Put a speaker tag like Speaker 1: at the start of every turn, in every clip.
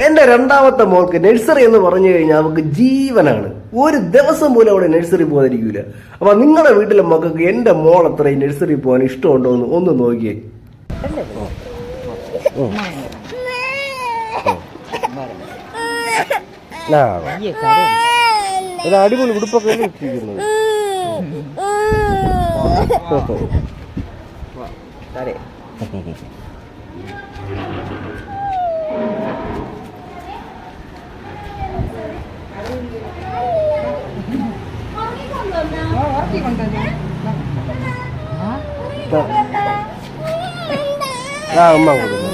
Speaker 1: എന്റെ രണ്ടാമത്തെ മോൾക്ക് നഴ്സറി എന്ന് പറഞ്ഞു കഴിഞ്ഞാൽ അവൾക്ക് ജീവനാണ്. ഒരു ദിവസം പോലും അവിടെ നഴ്സറി പോകാതിരിക്കൂല. അപ്പൊ നിങ്ങളുടെ വീട്ടിലെ മക്കൾക്ക് എന്റെ മോൾ അത്രയും നഴ്സറി പോകാൻ ഇഷ്ടമുണ്ടോ എന്ന് ഒന്ന് നോക്കിയേ. അടിപൊളി ഉടുപ്പൊക്കെ ഇട്ടിരിക്കുന്നത്. ഉമ്മ കൊടുക്കുന്നു.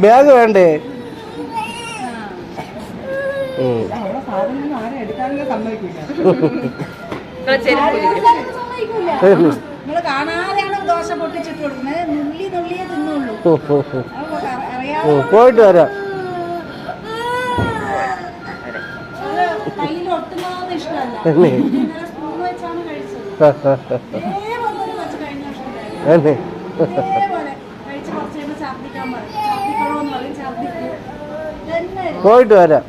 Speaker 1: ബാഗ് വേണ്ടേ? പോയിട്ട് വരാം. പോയിട്ട് വരാം.